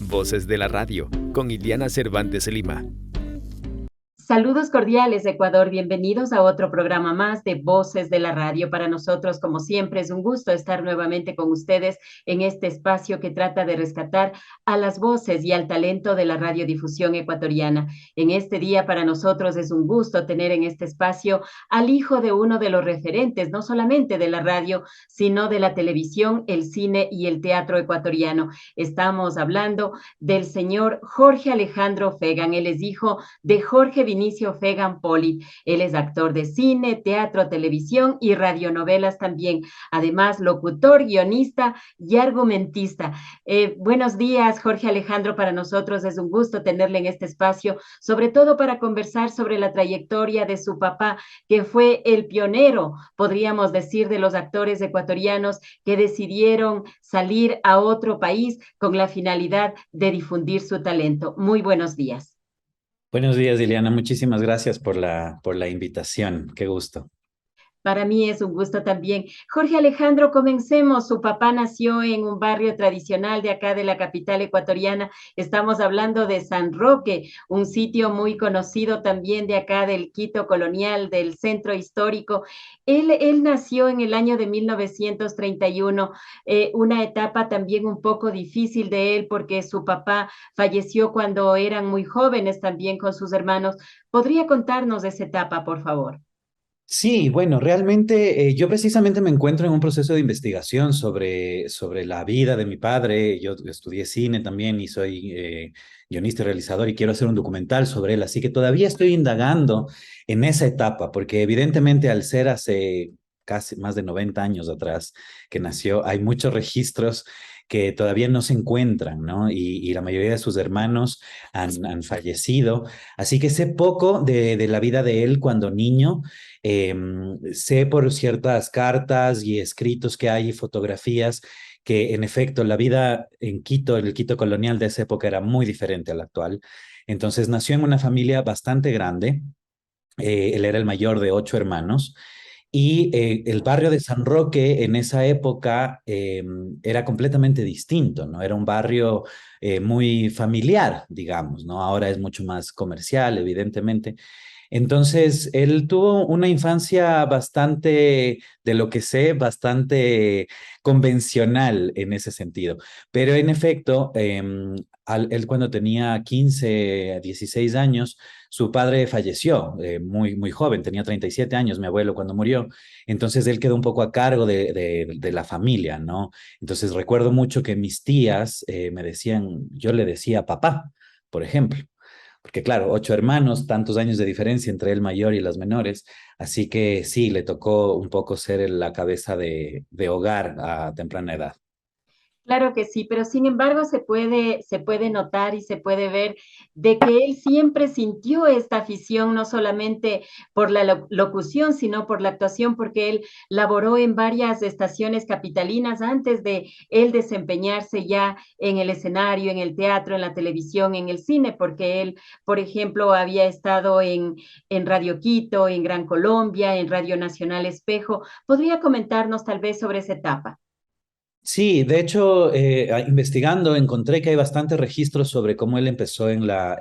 Voces de la Radio, con Iliana Cervantes Lima. Saludos cordiales, Ecuador. Bienvenidos a otro programa más de Voces de la Radio. Para nosotros, como siempre, es un gusto estar nuevamente con ustedes en este espacio que trata de rescatar a las voces y al talento de la radiodifusión ecuatoriana. En este día, para nosotros es un gusto tener en este espacio al hijo de uno de los referentes, no solamente de la radio, sino de la televisión, el cine y el teatro ecuatoriano. Estamos hablando del señor Jorge Alejandro Fagan. Él es hijo de Jorge Vinicio Fagan Poli. Él es actor de cine, teatro, televisión y radionovelas también. Además, locutor, guionista y argumentista. Buenos días, Jorge Alejandro. Para nosotros es un gusto tenerle en este espacio, sobre todo para conversar sobre la trayectoria de su papá, que fue el pionero, podríamos decir, de los actores ecuatorianos que decidieron salir a otro país con la finalidad de difundir su talento. Muy buenos días. Buenos días, Liliana. Muchísimas gracias por la invitación. Qué gusto. Para mí es un gusto también. Jorge Alejandro, comencemos. Su papá nació en un barrio tradicional de acá de la capital ecuatoriana. Estamos hablando de San Roque, un sitio muy conocido también de acá del Quito colonial, del centro histórico. Él nació en el año de 1931, una etapa también un poco difícil de él porque su papá falleció cuando eran muy jóvenes también con sus hermanos. ¿Podría contarnos de esa etapa, por favor? Sí, bueno, realmente yo precisamente me encuentro en un proceso de investigación sobre la vida de mi padre. Yo estudié cine también y soy guionista y realizador y quiero hacer un documental sobre él. Así que todavía estoy indagando en esa etapa, porque evidentemente al ser hace casi más de 90 años atrás que nació, hay muchos registros que todavía no se encuentran, ¿no? Y la mayoría de sus hermanos han fallecido. Así que sé poco de la vida de él cuando niño. Eh, Sé por ciertas cartas y escritos que hay y fotografías que en efecto la vida en Quito, el Quito colonial de esa época era muy diferente a la actual. Entonces nació en una familia bastante grande. Él era el mayor de 8 hermanos. Y el barrio de San Roque en esa época era completamente distinto, ¿no? Era un barrio muy familiar, digamos, ¿no? Ahora es mucho más comercial, evidentemente. Entonces, él tuvo una infancia bastante, de lo que sé, bastante convencional en ese sentido. Pero en efecto, él cuando tenía 15, 16 años, su padre falleció muy joven, tenía 37 años, mi abuelo cuando murió. Entonces, él quedó un poco a cargo de la familia, ¿no? Entonces, recuerdo mucho que mis tías me decían, yo le decía papá, por ejemplo. Porque claro, 8 hermanos, tantos años de diferencia entre el mayor y las menores, así que sí, le tocó un poco ser la cabeza de hogar a temprana edad. Claro que sí, pero sin embargo se puede notar y se puede ver de que él siempre sintió esta afición, no solamente por la locución, sino por la actuación, porque él laboró en varias estaciones capitalinas antes de él desempeñarse ya en el escenario, en el teatro, en la televisión, en el cine, porque él, por ejemplo, había estado en Radio Quito, en Gran Colombia, en Radio Nacional Espejo. ¿Podría comentarnos tal vez sobre esa etapa? Sí, de hecho, investigando encontré que hay bastantes registros sobre cómo él empezó en la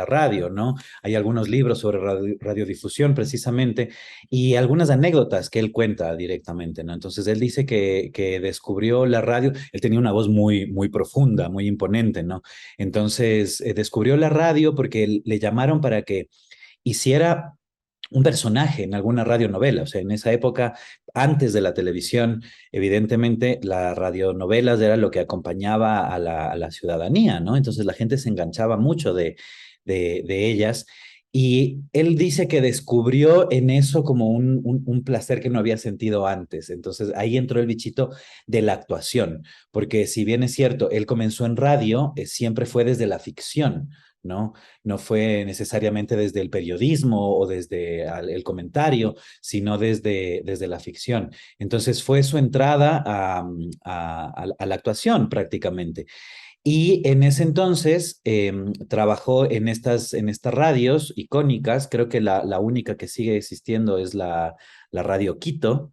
radio, ¿no? Hay algunos libros sobre radiodifusión precisamente y algunas anécdotas que él cuenta directamente, ¿no? Entonces, él dice que descubrió la radio, él tenía una voz muy profunda, muy imponente, ¿no? Entonces, descubrió la radio porque le llamaron para que hiciera un personaje en alguna radionovela. O sea, en esa época, antes de la televisión, evidentemente, las radionovelas era lo que acompañaba a la ciudadanía, ¿no? Entonces la gente se enganchaba mucho de ellas. Y él dice que descubrió en eso como un placer que no había sentido antes. Entonces ahí entró el bichito de la actuación, porque si bien es cierto, él comenzó en radio, siempre fue desde la ficción, ¿no? No fue necesariamente desde el periodismo o desde el comentario, sino desde la ficción. Entonces fue su entrada a la actuación prácticamente. Y en ese entonces trabajó en estas radios icónicas, creo que la única que sigue existiendo es la Radio Quito,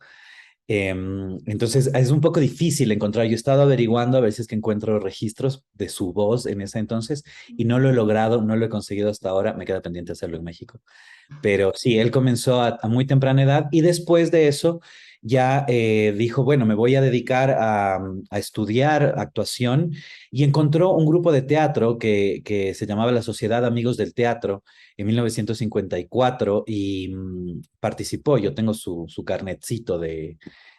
Entonces es un poco difícil encontrar. Yo he estado averiguando a ver si es que encuentro registros de su voz en ese entonces y no lo he logrado, no lo he conseguido hasta ahora. Me queda pendiente hacerlo en México. Pero sí, él comenzó a muy temprana edad y después de eso ya dijo, bueno, me voy a dedicar a estudiar actuación y encontró un grupo de teatro que se llamaba la Sociedad Amigos del Teatro en 1954 y participó. Yo tengo su carnetcito de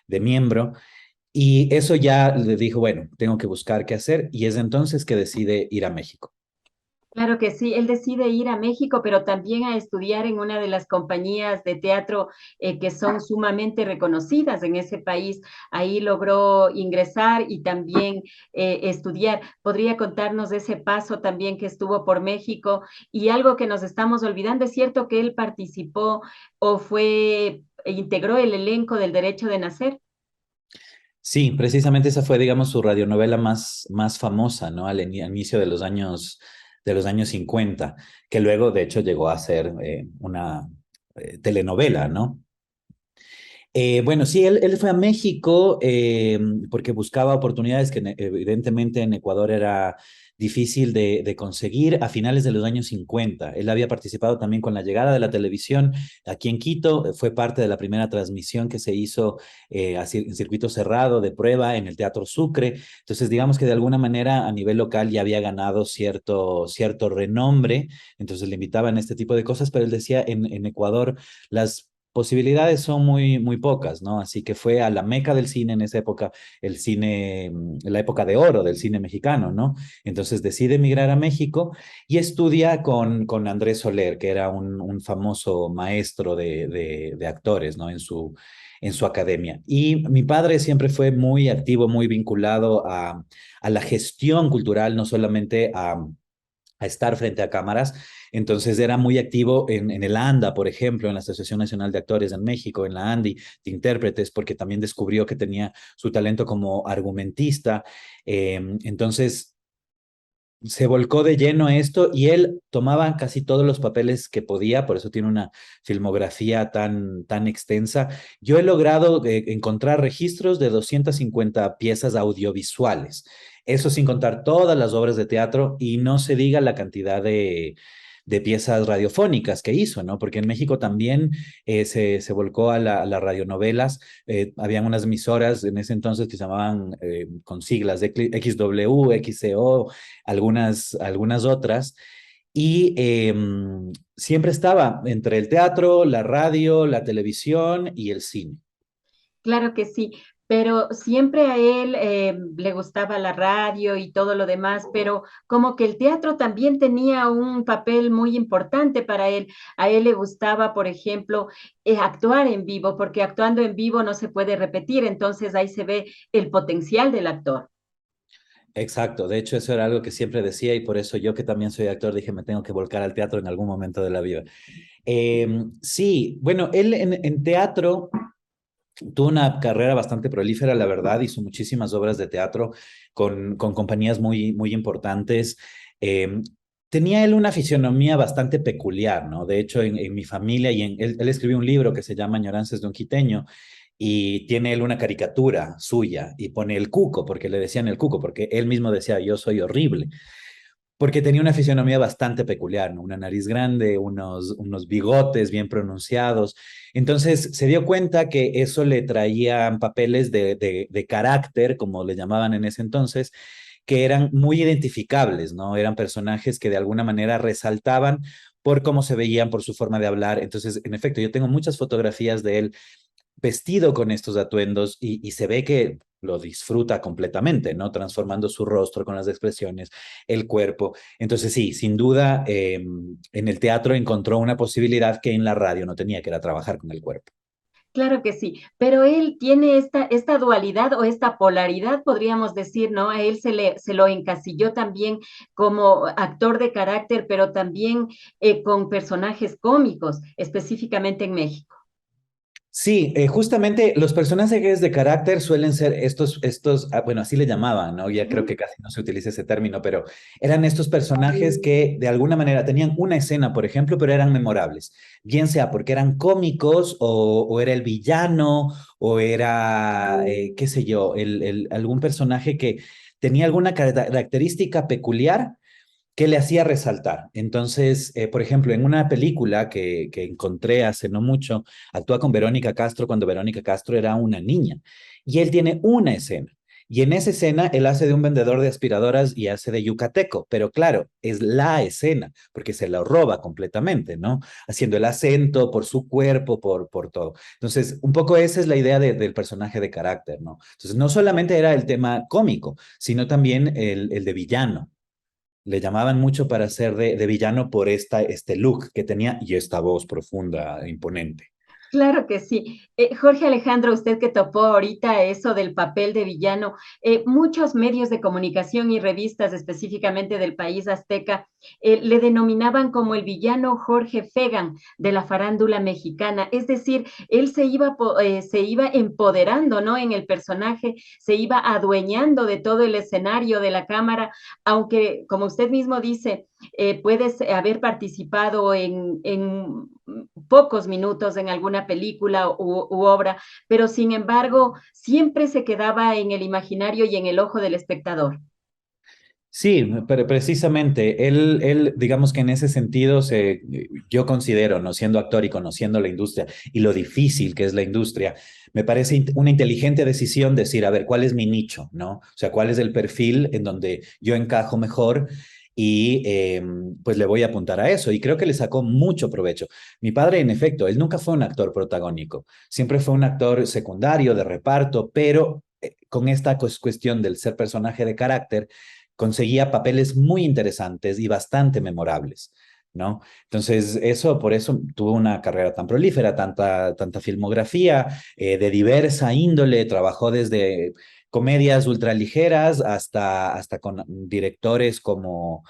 miembro y eso ya le dijo, bueno, tengo que buscar qué hacer y es entonces que decide ir a México. Claro que sí, él decide ir a México, pero también a estudiar en una de las compañías de teatro que son sumamente reconocidas en ese país. Ahí logró ingresar y también estudiar. ¿Podría contarnos de ese paso también que estuvo por México? Y algo que nos estamos olvidando, ¿es cierto que él participó o integró el elenco del Derecho de Nacer? Sí, precisamente esa fue, digamos, su radionovela más famosa, ¿no? Al inicio de los años 50, que luego, de hecho, llegó a ser una telenovela, ¿no? Bueno, sí, él fue a México porque buscaba oportunidades que evidentemente en Ecuador era difícil de conseguir a finales de los años 50. Él había participado también con la llegada de la televisión aquí en Quito, fue parte de la primera transmisión que se hizo así, en circuito cerrado de prueba en el Teatro Sucre. Entonces, digamos que de alguna manera a nivel local ya había ganado cierto renombre, entonces le invitaban a este tipo de cosas, pero él decía en Ecuador las posibilidades son muy pocas, ¿no? Así que fue a la meca del cine en esa época, el cine, la época de oro del cine mexicano, ¿no? Entonces decide emigrar a México y estudia con Andrés Soler, que era un famoso maestro de actores, ¿no? En su academia. Y mi padre siempre fue muy activo, muy vinculado a la gestión cultural, no solamente a estar frente a cámaras. Entonces era muy activo en el ANDA, por ejemplo, en la Asociación Nacional de Actores en México, en la ANDI de intérpretes, porque también descubrió que tenía su talento como argumentista. Entonces se volcó de lleno a esto y él tomaba casi todos los papeles que podía, por eso tiene una filmografía tan extensa. Yo he logrado encontrar registros de 250 piezas audiovisuales, eso sin contar todas las obras de teatro y no se diga la cantidad de piezas radiofónicas que hizo, ¿no? Porque en México también se volcó a las radionovelas. Habían unas emisoras en ese entonces que se llamaban con siglas de XW, XCO, algunas otras. Y siempre estaba entre el teatro, la radio, la televisión y el cine. Claro que sí, pero siempre a él le gustaba la radio y todo lo demás, pero como que el teatro también tenía un papel muy importante para él. A él le gustaba, por ejemplo, actuar en vivo, porque actuando en vivo no se puede repetir, entonces ahí se ve el potencial del actor. Exacto, de hecho eso era algo que siempre decía y por eso yo que también soy actor dije me tengo que volcar al teatro en algún momento de la vida. Sí, bueno, él en teatro tuvo una carrera bastante prolífera, la verdad, hizo muchísimas obras de teatro con compañías muy importantes. Eh, Tenía él una fisionomía bastante peculiar, ¿no? De hecho, en mi familia, él escribió un libro que se llama Añoranzas de un quiteño, y tiene él una caricatura suya y pone el cuco, porque le decían el cuco, porque él mismo decía, yo soy horrible porque tenía una fisionomía bastante peculiar, ¿no? Una nariz grande, unos bigotes bien pronunciados. Entonces se dio cuenta que eso le traían papeles de carácter, como le llamaban en ese entonces, que eran muy identificables, ¿no? Eran personajes que de alguna manera resaltaban por cómo se veían, por su forma de hablar. Entonces, en efecto, yo tengo muchas fotografías de él vestido con estos atuendos y se ve que lo disfruta completamente, ¿no? Transformando su rostro con las expresiones, el cuerpo. Entonces sí, sin duda, en el teatro encontró una posibilidad que en la radio no tenía, que era trabajar con el cuerpo. Claro que sí, pero él tiene esta dualidad o esta polaridad, podríamos decir, ¿no? A él se lo encasilló también como actor de carácter, pero también con personajes cómicos, específicamente en México. Sí, justamente los personajes de carácter suelen ser bueno, así le llamaban, ¿no? Ya creo Ujú. que casi no se utiliza ese término, pero eran estos personajes que de alguna manera tenían una escena, por ejemplo, pero eran memorables, bien sea porque eran cómicos o era el villano o era, qué sé yo, algún personaje que tenía alguna característica peculiar que le hacía resaltar. Entonces, por ejemplo, en una película que encontré hace no mucho, actúa con Verónica Castro cuando Verónica Castro era una niña. Y él tiene una escena. Y en esa escena él hace de un vendedor de aspiradoras y hace de yucateco, pero claro, es la escena, porque se la roba completamente, ¿no? Haciendo el acento por su cuerpo, por todo. Entonces, un poco esa es la idea del personaje de carácter, ¿no? Entonces, no solamente era el tema cómico, sino también el de villano. Le llamaban mucho para ser de villano por este look que tenía y esta voz profunda, e imponente. Claro que sí. Jorge Alejandro, usted que topó ahorita eso del papel de villano, muchos medios de comunicación y revistas específicamente del país azteca le denominaban como el villano Jorge Fegan de la farándula mexicana. Es decir, él se iba empoderando, ¿no? En el personaje, se iba adueñando de todo el escenario de la cámara, aunque, como usted mismo dice, puedes haber participado en pocos minutos en alguna película u obra, pero sin embargo siempre se quedaba en el imaginario y en el ojo del espectador. Sí, pero precisamente él, digamos que en ese sentido, yo considero, no siendo actor y conociendo la industria y lo difícil que es la industria, me parece una inteligente decisión decir, a ver, ¿cuál es mi nicho, no? O sea, ¿cuál es el perfil en donde yo encajo mejor? Y pues le voy a apuntar a eso y creo que le sacó mucho provecho. Mi padre, en efecto, él nunca fue un actor protagónico, siempre fue un actor secundario de reparto, pero con esta cuestión del ser personaje de carácter conseguía papeles muy interesantes y bastante memorables, ¿no? Entonces, por eso tuvo una carrera tan prolífera, tanta filmografía de diversa índole, trabajó desde comedias ultraligeras hasta con directores como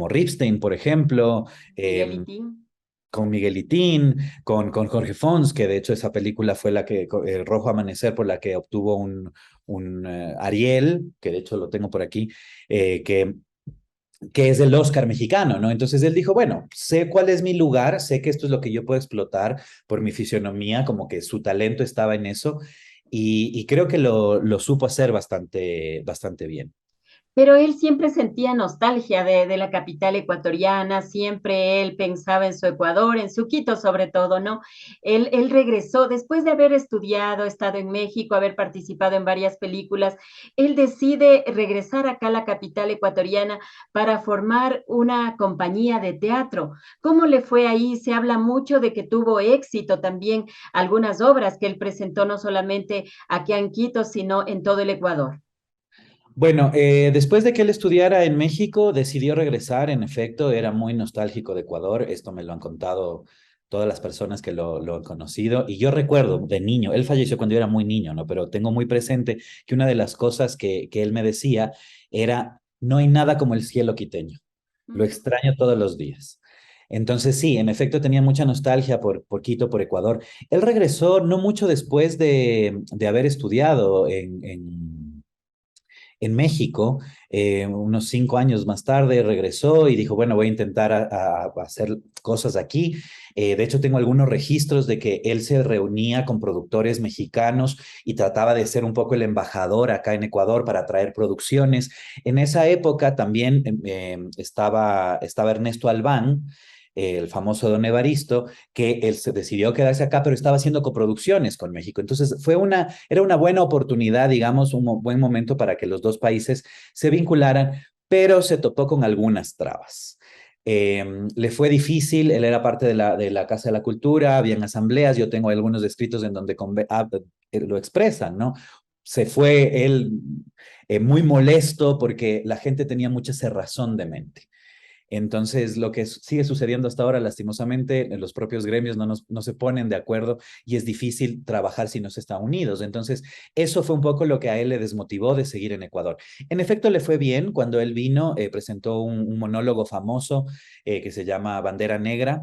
Ripstein, por ejemplo, eh, Miguelitín. con Miguelitín, con Jorge Fons, que de hecho esa película fue El Rojo Amanecer, por la que obtuvo un Ariel, que de hecho lo tengo por aquí, eh, que, que es el Oscar mexicano, ¿no? Entonces él dijo, bueno, sé cuál es mi lugar, sé que esto es lo que yo puedo explotar por mi fisionomía, como que su talento estaba en eso, y creo que lo supo hacer bastante bien. Pero él siempre sentía nostalgia de la capital ecuatoriana, siempre él pensaba en su Ecuador, en su Quito sobre todo, ¿no? Él regresó después de haber estudiado, estado en México, haber participado en varias películas, él decide regresar acá a la capital ecuatoriana para formar una compañía de teatro. ¿Cómo le fue ahí? Se habla mucho de que tuvo éxito también algunas obras que él presentó no solamente aquí en Quito, sino en todo el Ecuador. Bueno, después de que él estudiara en México, decidió regresar. En efecto, era muy nostálgico de Ecuador. Esto me lo han contado todas las personas que lo han conocido. Y yo recuerdo de niño, él falleció cuando yo era muy niño, ¿no? Pero tengo muy presente que una de las cosas que él me decía era, no hay nada como el cielo quiteño. Lo Mm. extraño todos los días. Entonces sí, en efecto tenía mucha nostalgia por Quito, por Ecuador. Él regresó no mucho después de haber estudiado en México. Unos 5 años más tarde regresó y dijo, bueno, voy a intentar a hacer cosas aquí. De hecho, tengo algunos registros de que él se reunía con productores mexicanos y trataba de ser un poco el embajador acá en Ecuador para traer producciones. En esa época también estaba Ernesto Albán, el famoso Don Evaristo, que él se decidió quedarse acá, pero estaba haciendo coproducciones con México. Entonces era una buena oportunidad, digamos, un buen momento para que los dos países se vincularan, pero se topó con algunas trabas. Le fue difícil, él era parte de la Casa de la Cultura, habían asambleas, yo tengo algunos escritos en donde lo expresan, ¿no? Se fue él muy molesto porque la gente tenía mucha cerrazón de mente. Entonces, lo que sigue sucediendo hasta ahora, lastimosamente, en los propios gremios no se ponen de acuerdo y es difícil trabajar si no se están unidos. Entonces, eso fue un poco lo que a él le desmotivó de seguir en Ecuador. En efecto, le fue bien cuando él vino, presentó un monólogo famoso que se llama Bandera Negra,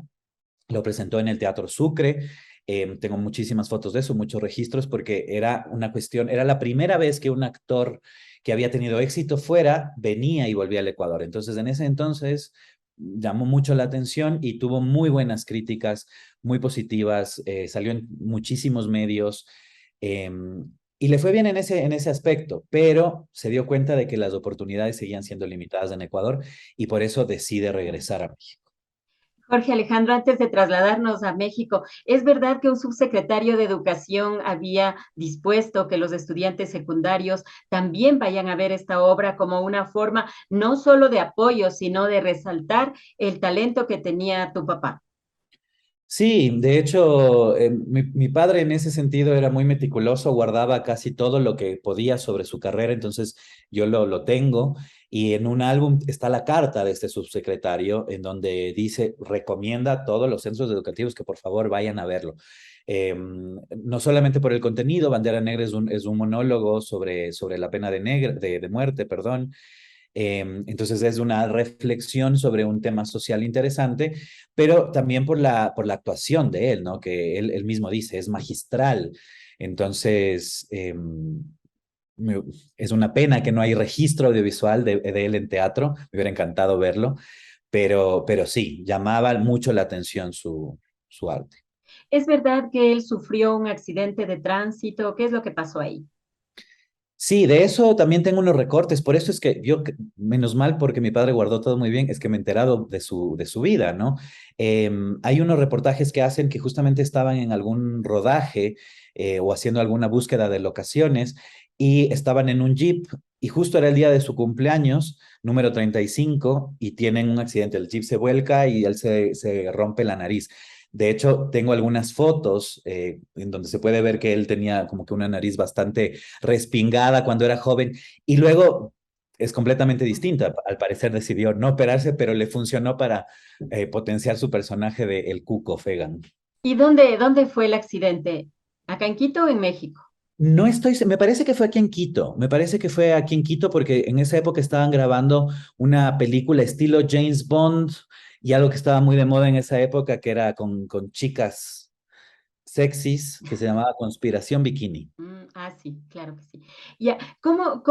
lo presentó en el Teatro Sucre. Tengo muchísimas fotos de eso, muchos registros, porque era una cuestión, era la primera vez que un actor que había tenido éxito fuera venía y volvía al Ecuador. Entonces, en ese entonces llamó mucho la atención y tuvo muy buenas críticas, muy positivas, salió en muchísimos medios. eh, y le fue bien en ese aspecto, pero se dio cuenta de que las oportunidades seguían siendo limitadas en Ecuador y por eso decide regresar a México. Jorge Alejandro, antes de trasladarnos a México, ¿es verdad que un subsecretario de Educación había dispuesto que los estudiantes secundarios también vayan a ver esta obra como una forma no solo de apoyo, sino de resaltar el talento que tenía tu papá? Sí, de hecho, mi padre en ese sentido era muy meticuloso, guardaba casi todo lo que podía sobre su carrera, entonces yo lo tengo y en un álbum está la carta de este subsecretario en donde dice, recomienda a todos los centros educativos que por favor vayan a verlo. No solamente por el contenido, Bandera Negra es un monólogo sobre la pena de muerte, perdón. Entonces es una reflexión sobre un tema social interesante, pero también por la actuación de él, ¿no? Que él mismo dice, es magistral. Entonces, me- es una pena que no hay registro audiovisual de él en teatro, me hubiera encantado verlo, pero sí, llamaba mucho la atención su arte. ¿Es verdad que él sufrió un accidente de tránsito? ¿Qué es lo que pasó ahí? Sí, de eso también tengo unos recortes, por eso es que yo, menos mal porque mi padre guardó todo muy bien, es que me he enterado de su vida, ¿no? Hay unos reportajes que hacen que justamente estaban en algún rodaje o haciendo alguna búsqueda de locaciones y estaban en un jeep y justo era el día de su cumpleaños, número 35, y tienen un accidente, el jeep se vuelca y él se rompe la nariz. De hecho, tengo algunas fotos en donde se puede ver que él tenía como que una nariz bastante respingada cuando era joven y luego es completamente distinta. Al parecer decidió no operarse, pero le funcionó para potenciar su personaje de El Cuco Fegan. ¿Y dónde fue el accidente? ¿Acá en Quito o en México? No estoy, me parece que fue aquí en Quito, me parece que fue aquí en Quito porque en esa época estaban grabando una película estilo James Bond y algo que estaba muy de moda en esa época que era con chicas sexys que se llamaba Conspiración Bikini. Sí, claro que sí. Ya, ¿cómo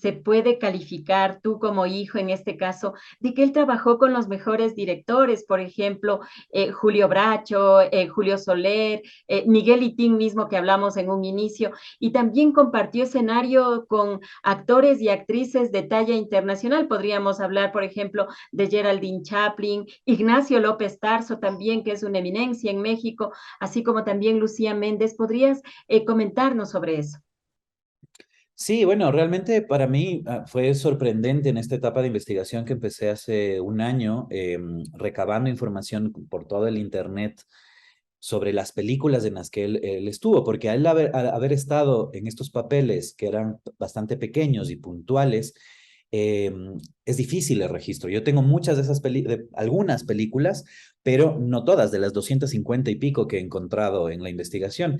se puede calificar tú como hijo en este caso de que él trabajó con los mejores directores? Por ejemplo, Julio Bracho, Julio Soler, Miguel Itín mismo que hablamos en un inicio, y también compartió escenario con actores y actrices de talla internacional. Podríamos hablar, por ejemplo, de Geraldine Chaplin, Ignacio López Tarso también, que es una eminencia en México, así como también Lucía Méndez. ¿Podrías comentarnos sobre eso? Sí, bueno, realmente para mí fue sorprendente en esta etapa de investigación que empecé hace un año, recabando información por todo el internet sobre las películas en las que él estuvo, porque al haber estado en estos papeles que eran bastante pequeños y puntuales, eh, es difícil el registro. Yo tengo muchas de esas algunas películas, pero no todas, de las 250 y pico que he encontrado en la investigación.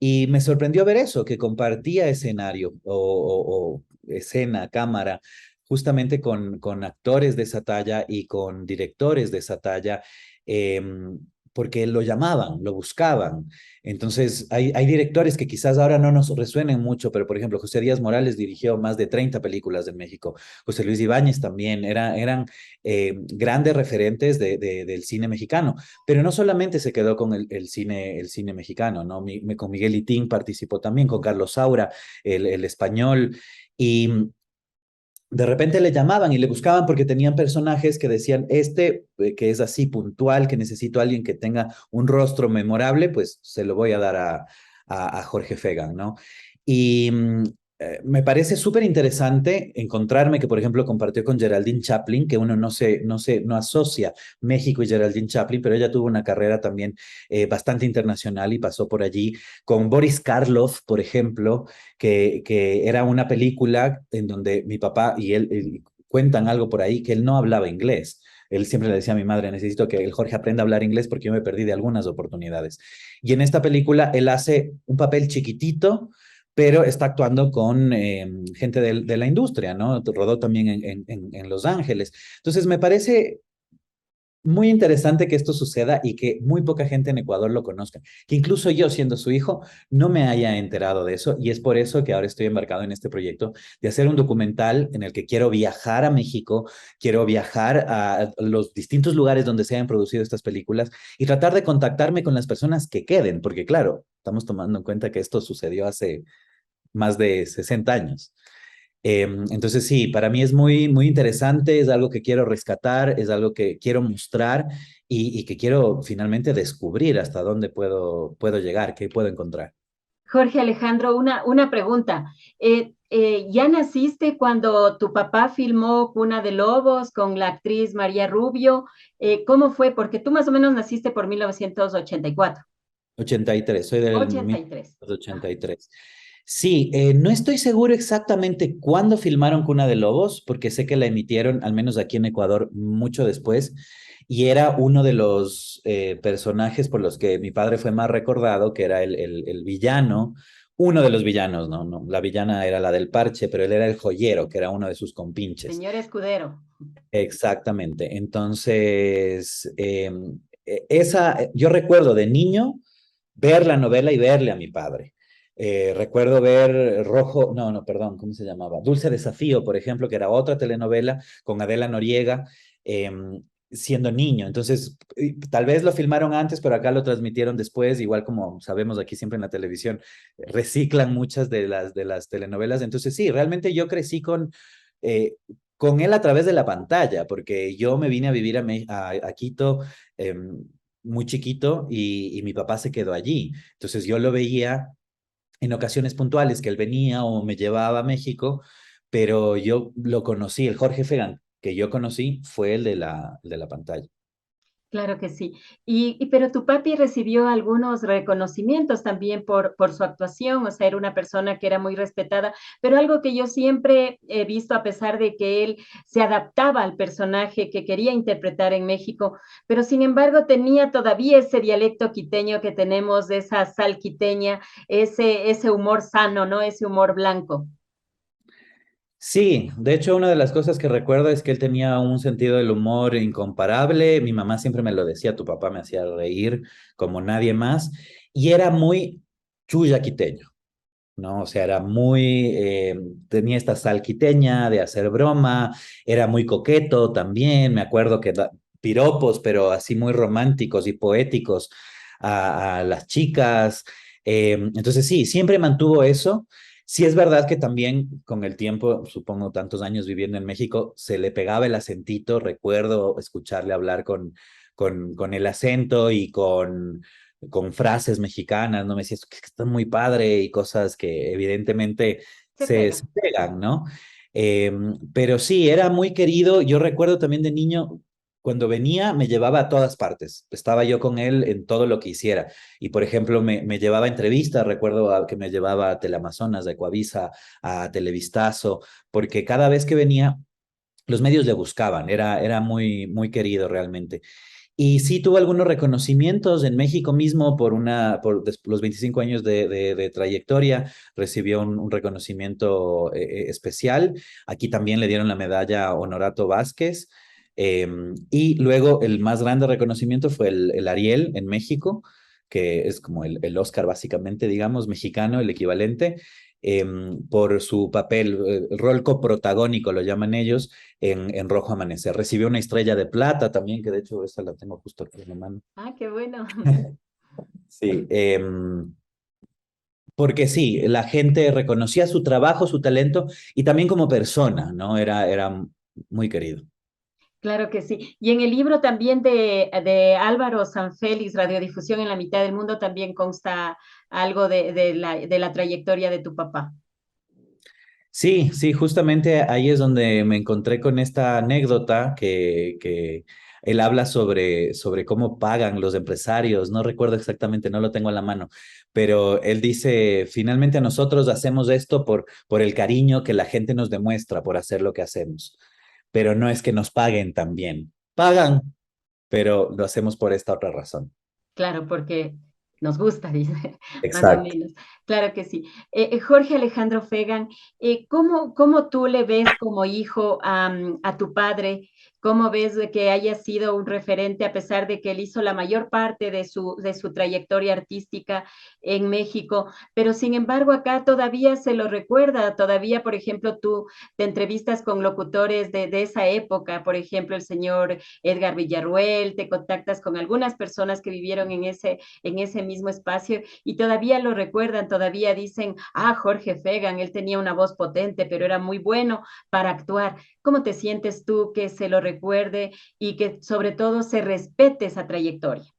Y me sorprendió ver eso, que compartía escenario o escena, cámara, justamente con actores de esa talla y con directores de esa talla, porque lo llamaban, lo buscaban. Entonces, hay directores que quizás ahora no nos resuenen mucho, pero por ejemplo, José Díaz Morales dirigió más de 30 películas en México. José Luis Ibáñez también, eran grandes referentes del cine mexicano. Pero no solamente se quedó con el cine mexicano, ¿no? Con Miguel Itín participó también, con Carlos Saura, el español, y de repente le llamaban y le buscaban porque tenían personajes que decían, que es así puntual, que necesito a alguien que tenga un rostro memorable, pues se lo voy a dar a Jorge Fegan, ¿no? Y me parece súper interesante encontrarme que, por ejemplo, compartió con Geraldine Chaplin, que uno no asocia México y Geraldine Chaplin, pero ella tuvo una carrera también bastante internacional y pasó por allí, con Boris Karloff, por ejemplo, que era una película en donde mi papá y él cuentan algo por ahí que él no hablaba inglés. Él siempre le decía a mi madre, necesito que el Jorge aprenda a hablar inglés porque yo me perdí de algunas oportunidades. Y en esta película él hace un papel chiquitito, pero está actuando con gente de la industria, ¿no? Rodó también en Los Ángeles. Entonces me parece muy interesante que esto suceda y que muy poca gente en Ecuador lo conozca. Que incluso yo, siendo su hijo, no me haya enterado de eso. Y es por eso que ahora estoy embarcado en este proyecto de hacer un documental en el que quiero viajar a México, quiero viajar a los distintos lugares donde se hayan producido estas películas y tratar de contactarme con las personas que queden, porque claro, estamos tomando en cuenta que esto sucedió hace más de 60 años. Entonces sí, para mí es muy, muy interesante, es algo que quiero rescatar, es algo que quiero mostrar y que quiero finalmente descubrir hasta dónde puedo llegar, qué puedo encontrar. Jorge Alejandro, una pregunta. ¿Ya naciste cuando tu papá filmó Cuna de Lobos con la actriz María Rubio? ¿Cómo fue? Porque tú más o menos naciste por 1984. 83, soy del 83. Ah, 1983. Sí, no estoy seguro exactamente cuándo filmaron Cuna de Lobos, porque sé que la emitieron, al menos aquí en Ecuador, mucho después, y era uno de los personajes por los que mi padre fue más recordado, que era el villano, uno de los villanos, ¿no? No, la villana era la del parche, pero él era el joyero, que era uno de sus compinches. señor Escudero. Exactamente. Entonces, yo recuerdo de niño ver la novela y verle a mi padre. Recuerdo ver Rojo, no, no, perdón, ¿cómo se llamaba? Dulce Desafío, por ejemplo, que era otra telenovela con Adela Noriega, eh, siendo niño. Entonces, tal vez lo filmaron antes, pero acá lo transmitieron después, igual como sabemos aquí siempre en la televisión, reciclan muchas de las telenovelas. Entonces, sí, realmente yo crecí eh, con él a través de la pantalla, porque yo me vine a vivir a Quito. Muy chiquito y mi papá se quedó allí. Entonces yo lo veía en ocasiones puntuales que él venía o me llevaba a México, pero yo lo conocí, el Jorge Fegan que yo conocí fue el de la pantalla. Claro que sí. Pero tu papi recibió algunos reconocimientos también por su actuación, o sea, era una persona que era muy respetada, pero algo que yo siempre he visto, a pesar de que él se adaptaba al personaje que quería interpretar en México, pero sin embargo tenía todavía ese dialecto quiteño que tenemos, de esa sal quiteña, ese humor sano, ¿no? Ese humor blanco. Sí, de hecho, una de las cosas que recuerdo es que él tenía un sentido del humor incomparable. Mi mamá siempre me lo decía, tu papá me hacía reír como nadie más, y era muy chuyaquiteño. ¿No? O sea, era muy, tenía esta sal quiteña de hacer broma, era muy coqueto también, me acuerdo que piropos, pero así muy románticos y poéticos a las chicas. Entonces sí, siempre mantuvo eso. Sí es verdad que también con el tiempo, supongo tantos años viviendo en México, se le pegaba el acentito, recuerdo escucharle hablar con el acento y con frases mexicanas, ¿no? Me decía, que está muy padre y cosas que evidentemente Se se pega. pegan, ¿no? Eh, pero sí, era muy querido. Yo recuerdo también de niño, cuando venía, me llevaba a todas partes. Estaba yo con él en todo lo que hiciera. Y, por ejemplo, me llevaba a entrevistas, recuerdo que me llevaba a Teleamazonas, a Ecuavisa, a Televistazo, porque cada vez que venía, los medios le buscaban, era muy, muy querido realmente. Y sí tuvo algunos reconocimientos en México mismo por los 25 años de trayectoria, recibió un reconocimiento especial. Aquí también le dieron la medalla Honorato Vázquez. Y luego el más grande reconocimiento fue el Ariel en México, que es como el Oscar básicamente, digamos, mexicano, el equivalente, por su papel, el rol coprotagónico, lo llaman ellos, en Rojo Amanecer. Recibió una estrella de plata también, que de hecho esa la tengo justo aquí en la mano. Ah, qué bueno. Sí, porque sí, la gente reconocía su trabajo, su talento y también como persona, ¿no? Era muy querido. Claro que sí. Y en el libro también de Álvaro Sanfélix, Radiodifusión en la mitad del mundo, también consta algo de la trayectoria de tu papá. Sí, sí, justamente ahí es donde me encontré con esta anécdota que él habla sobre cómo pagan los empresarios. No recuerdo exactamente, no lo tengo a la mano, pero él dice, finalmente nosotros hacemos esto por el cariño que la gente nos demuestra por hacer lo que hacemos, pero no es que nos paguen también. Pagan, pero lo hacemos por esta otra razón. Claro, porque nos gusta, dice, más o Exacto. menos. Claro que sí. Jorge Alejandro Fegan, ¿cómo tú le ves como hijo a tu padre? ¿Cómo ves de que haya sido un referente a pesar de que él hizo la mayor parte de su trayectoria artística en México? Pero sin embargo acá todavía se lo recuerda, todavía, por ejemplo, tú te entrevistas con locutores de esa época, por ejemplo, el señor Edgar Villarruel, te contactas con algunas personas que vivieron en ese mismo espacio y todavía lo recuerdan, todavía dicen, ah, Jorge Fegan, él tenía una voz potente, pero era muy bueno para actuar. ¿Cómo te sientes tú que se lo recuerde y que sobre todo se respete esa trayectoria?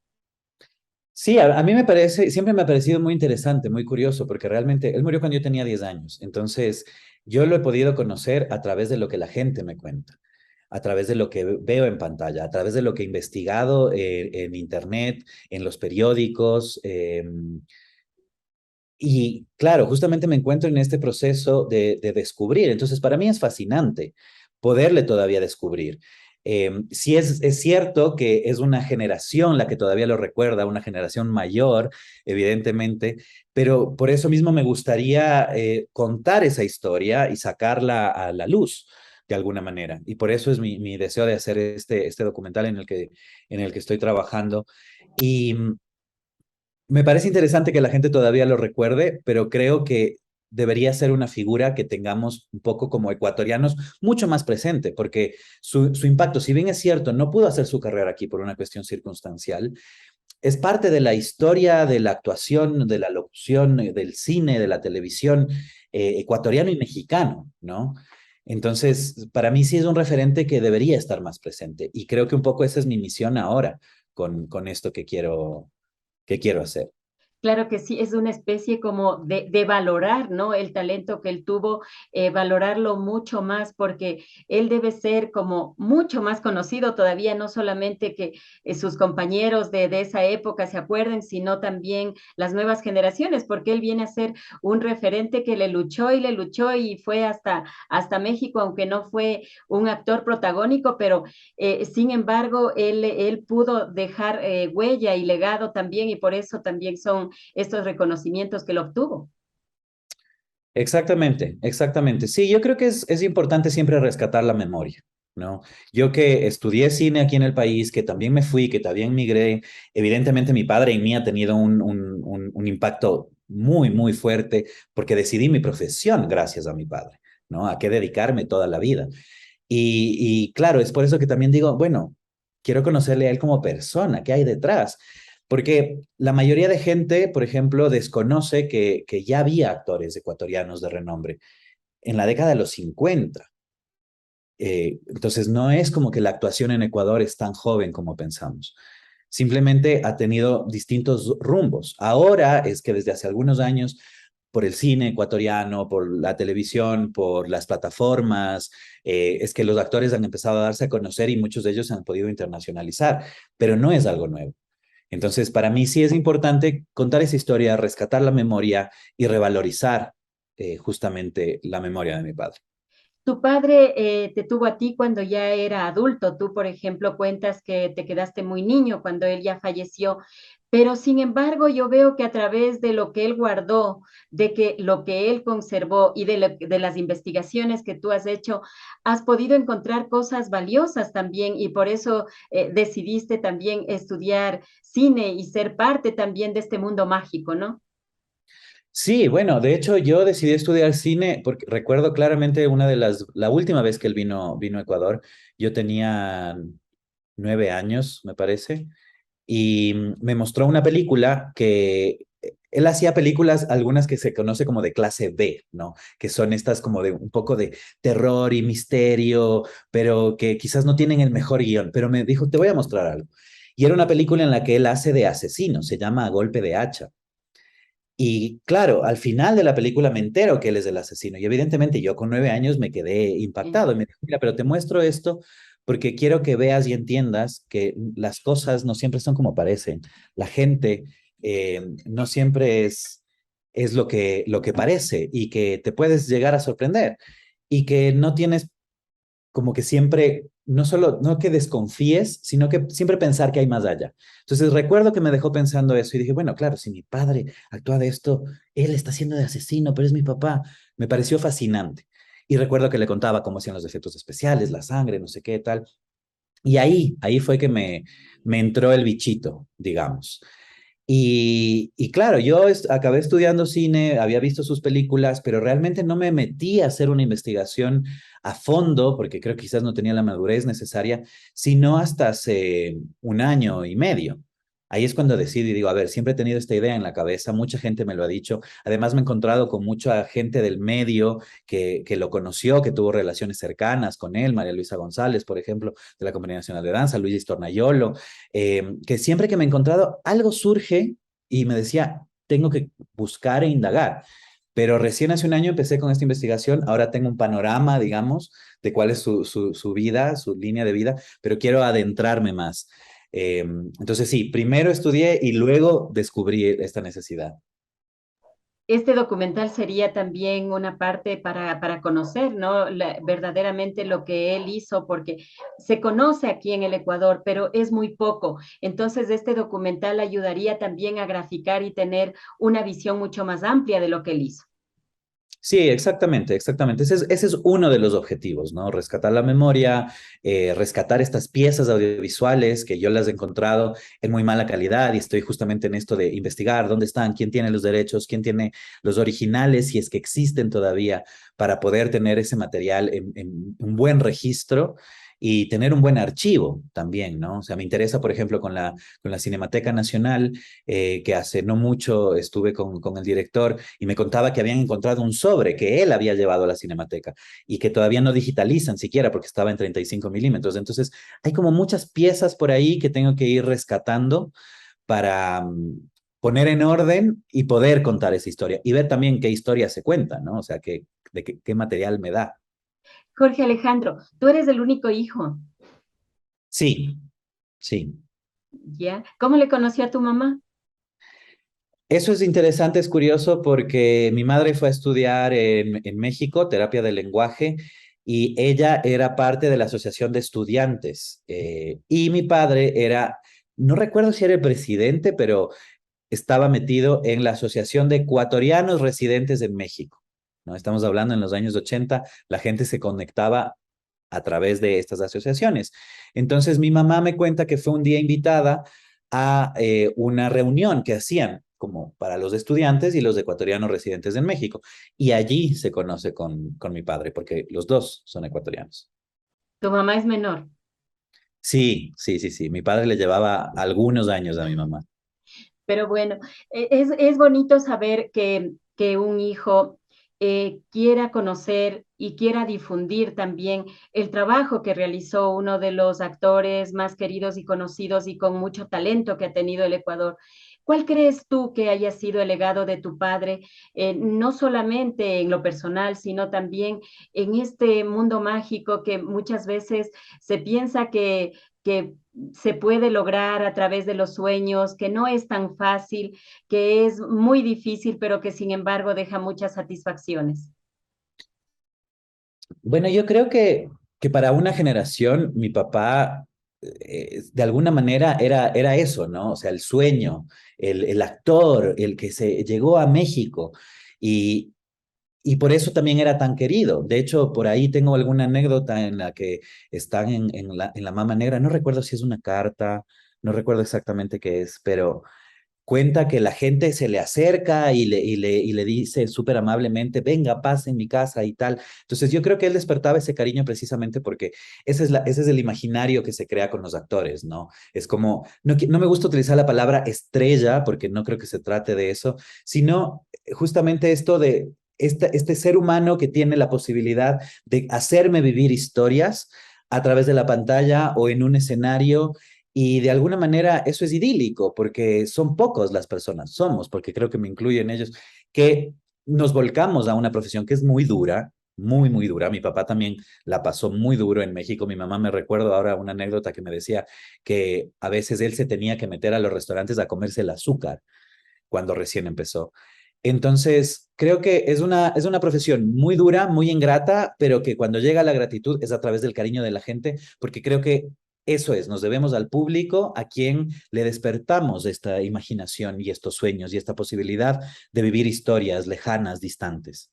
Sí, a mí me parece, siempre me ha parecido muy interesante, muy curioso, porque realmente él murió cuando yo tenía 10 años. Entonces, yo lo he podido conocer a través de lo que la gente me cuenta, a través de lo que veo en pantalla, a través de lo que he investigado en internet, en los periódicos. Y claro, justamente me encuentro en este proceso de descubrir. Entonces, para mí es fascinante poderle todavía descubrir. Sí es cierto que es una generación la que todavía lo recuerda, una generación mayor, evidentemente, pero por eso mismo me gustaría contar esa historia y sacarla a la luz de alguna manera. Y por eso es mi deseo de hacer este documental en el que estoy trabajando. Y me parece interesante que la gente todavía lo recuerde, pero creo que debería ser una figura que tengamos un poco como ecuatorianos mucho más presente, porque su impacto, si bien es cierto, no pudo hacer su carrera aquí por una cuestión circunstancial, es parte de la historia de la actuación, de la locución, del cine, de la televisión ecuatoriano y mexicano, ¿no? Entonces, para mí sí es un referente que debería estar más presente y creo que un poco esa es mi misión ahora con esto que quiero hacer. Claro que sí, es una especie como de valorar, ¿no? El talento que él tuvo, valorarlo mucho más, porque él debe ser como mucho más conocido todavía, no solamente que sus compañeros de esa época se acuerden, sino también las nuevas generaciones, porque él viene a ser un referente que le luchó y fue hasta México, aunque no fue un actor protagónico, pero sin embargo, él pudo dejar huella y legado también, y por eso también son estos reconocimientos que él obtuvo. Exactamente, exactamente. Sí, yo creo que es importante siempre rescatar la memoria, ¿no? Yo que estudié cine aquí en el país, que también me fui, que también migré, evidentemente mi padre en mí ha tenido un impacto muy, muy fuerte porque decidí mi profesión gracias a mi padre, ¿no? A qué dedicarme toda la vida. Y claro, es por eso que también digo, bueno, quiero conocerle a él como persona, qué hay detrás. Porque la mayoría de gente, por ejemplo, desconoce que ya había actores ecuatorianos de renombre en la década de los 50. Entonces, no es como que la actuación en Ecuador es tan joven como pensamos. Simplemente ha tenido distintos rumbos. Ahora es que desde hace algunos años, por el cine ecuatoriano, por la televisión, por las plataformas, es que los actores han empezado a darse a conocer y muchos de ellos se han podido internacionalizar, pero no es algo nuevo. Entonces, para mí sí es importante contar esa historia, rescatar la memoria y revalorizar justamente la memoria de mi padre. Tu padre te tuvo a ti cuando ya era adulto. Tú, por ejemplo, cuentas que te quedaste muy niño cuando él ya falleció, pero sin embargo yo veo que a través de lo que él guardó, de que lo que él conservó y de las investigaciones que tú has hecho, has podido encontrar cosas valiosas también y por eso decidiste también estudiar cine y ser parte también de este mundo mágico, ¿no? Sí, bueno, de hecho yo decidí estudiar cine porque recuerdo claramente la última vez que él vino a Ecuador, yo tenía 9 años, me parece, y me mostró una película que él hacía películas, algunas que se conoce como de clase B, ¿no? Que son estas como de un poco de terror y misterio, pero que quizás no tienen el mejor guión, pero me dijo, te voy a mostrar algo. Y era una película en la que él hace de asesino, se llama A Golpe de Hacha. Y claro, al final de la película me entero que él es el asesino. Y evidentemente yo con 9 años me quedé impactado. Y me dijo, mira, pero te muestro esto porque quiero que veas y entiendas que las cosas no siempre son como parecen. La gente no siempre es lo que parece y que te puedes llegar a sorprender y que no tienes como que siempre, no solo, no que desconfíes, sino que siempre pensar que hay más allá. Entonces recuerdo que me dejó pensando eso y dije, bueno, claro, si mi padre actúa de esto, él está siendo de asesino, pero es mi papá. Me pareció fascinante. Y recuerdo que le contaba cómo hacían los efectos especiales, la sangre, no sé qué, tal. Y ahí fue que me entró el bichito, digamos. Y claro, yo acabé estudiando cine, había visto sus películas, pero realmente no me metí a hacer una investigación a fondo, porque creo que quizás no tenía la madurez necesaria, sino hasta hace un año y medio. Ahí es cuando decido y digo, a ver, siempre he tenido esta idea en la cabeza, mucha gente me lo ha dicho, además me he encontrado con mucha gente del medio que lo conoció, que tuvo relaciones cercanas con él, María Luisa González, por ejemplo, de la Compañía Nacional de Danza, Luis Tornayolo, que siempre que me he encontrado, algo surge y me decía, tengo que buscar e indagar. Pero recién hace un año empecé con esta investigación, ahora tengo un panorama, digamos, de cuál es su vida, su línea de vida, pero quiero adentrarme más. Entonces sí, primero estudié y luego descubrí esta necesidad. Este documental sería también una parte para conocer, ¿no? Verdaderamente lo que él hizo, porque se conoce aquí en el Ecuador, pero es muy poco. Entonces, este documental ayudaría también a graficar y tener una visión mucho más amplia de lo que él hizo. Sí, exactamente, exactamente. Ese es uno de los objetivos, ¿no? Rescatar la memoria, rescatar estas piezas audiovisuales que yo las he encontrado en muy mala calidad y estoy justamente en esto de investigar dónde están, quién tiene los derechos, quién tiene los originales, si es que existen todavía, para poder tener ese material en un buen registro y tener un buen archivo también, ¿no? O sea, me interesa, por ejemplo, con la Cinemateca Nacional, que hace no mucho estuve con el director y me contaba que habían encontrado un sobre que él había llevado a la Cinemateca y que todavía no digitalizan siquiera porque estaba en 35 milímetros. Entonces, hay como muchas piezas por ahí que tengo que ir rescatando para poner en orden y poder contar esa historia y ver también qué historia se cuenta, ¿no? O sea, qué material me da. Jorge Alejandro, tú eres el único hijo, Sí, sí. ¿ya? ¿Cómo le conoció a tu mamá? Eso es interesante, es curioso porque mi madre fue a estudiar en México terapia del lenguaje y ella era parte de la asociación de estudiantes y mi padre era, no recuerdo si era el presidente, pero estaba metido en la Asociación de Ecuatorianos Residentes en México, ¿no? Estamos hablando en los años 80, la gente se conectaba a través de estas asociaciones. Entonces mi mamá me cuenta que fue un día invitada a una reunión que hacían como para los estudiantes y los ecuatorianos residentes en México. Y allí se conoce con mi padre, porque los dos son ecuatorianos. Tu mamá es menor, Sí, sí, sí, sí. Mi padre le llevaba algunos años a mi mamá. pero bueno, es bonito saber que un hijo quiera conocer y quiera difundir también el trabajo que realizó uno de los actores más queridos y conocidos y con mucho talento que ha tenido el Ecuador. ¿Cuál crees tú que haya sido el legado de tu padre, no solamente en lo personal, sino también en este mundo mágico que muchas veces se piensa que se puede lograr a través de los sueños, que no es tan fácil, que es muy difícil, pero que sin embargo deja muchas satisfacciones? Bueno, yo creo que para una generación, mi papá, de alguna manera era eso, ¿no? O sea, el sueño, el actor, el que se llegó a México y, y por eso también era tan querido. De hecho, por ahí tengo alguna anécdota en la que están en la Mama Negra. No recuerdo si es una carta, no recuerdo exactamente qué es, pero cuenta que la gente se le acerca y le dice súper amablemente, venga, pase en mi casa y tal. Entonces yo creo que él despertaba ese cariño precisamente porque ese es el imaginario que se crea con los actores, ¿no? Es como, no me gusta utilizar la palabra estrella porque no creo que se trate de eso, sino justamente esto de este ser humano que tiene la posibilidad de hacerme vivir historias a través de la pantalla o en un escenario y de alguna manera eso es idílico, porque son pocos las personas, somos, porque creo que me incluyen ellos, que nos volcamos a una profesión que es muy dura, muy, muy dura. Mi papá también la pasó muy duro en México. Mi mamá me recuerdo ahora una anécdota que me decía que a veces él se tenía que meter a los restaurantes a comerse el azúcar cuando recién empezó. Entonces, creo que es una profesión muy dura, muy ingrata, pero que cuando llega la gratitud es a través del cariño de la gente, porque creo que eso es, nos debemos al público a quien le despertamos esta imaginación y estos sueños y esta posibilidad de vivir historias lejanas, distantes.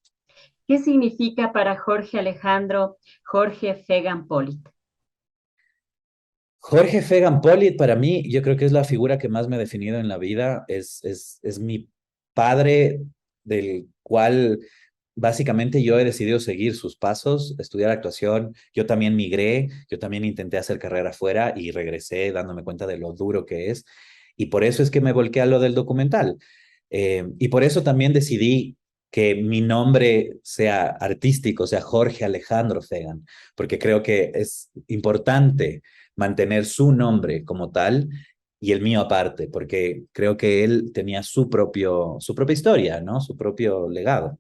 ¿Qué significa para Jorge Alejandro Jorge Fegan Polit? Jorge Fegan Polit, para mí, yo creo que es la figura que más me ha definido en la vida. Es mi padre, del cual básicamente yo he decidido seguir sus pasos, estudiar actuación. Yo también migré, yo también intenté hacer carrera afuera y regresé dándome cuenta de lo duro que es. Y por eso es que me volqué a lo del documental. Y por eso también decidí que mi nombre sea artístico, sea Jorge Alejandro Fegan, porque creo que es importante mantener su nombre como tal y el mío aparte, porque creo que él tenía su propia historia, ¿no? Su propio legado.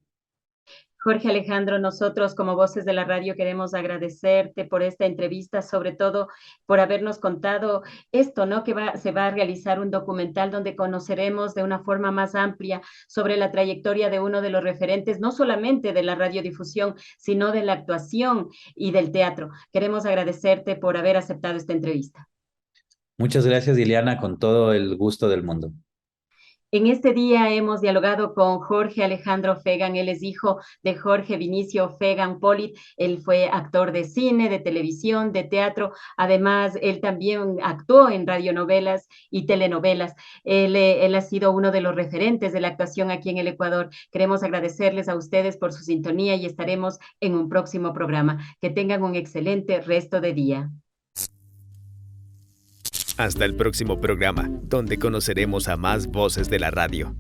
Jorge Alejandro, nosotros como Voces de la Radio queremos agradecerte por esta entrevista, sobre todo por habernos contado esto, ¿no? Se va a realizar un documental donde conoceremos de una forma más amplia sobre la trayectoria de uno de los referentes, no solamente de la radiodifusión, sino de la actuación y del teatro. Queremos agradecerte por haber aceptado esta entrevista. Muchas gracias, Liliana, con todo el gusto del mundo. En este día hemos dialogado con Jorge Alejandro Fegan. Él es hijo de Jorge Vinicio Fegan Polit. Él fue actor de cine, de televisión, de teatro. Además, él también actuó en radionovelas y telenovelas. Él ha sido uno de los referentes de la actuación aquí en el Ecuador. Queremos agradecerles a ustedes por su sintonía y estaremos en un próximo programa. Que tengan un excelente resto de día. Hasta el próximo programa, donde conoceremos a más voces de la radio.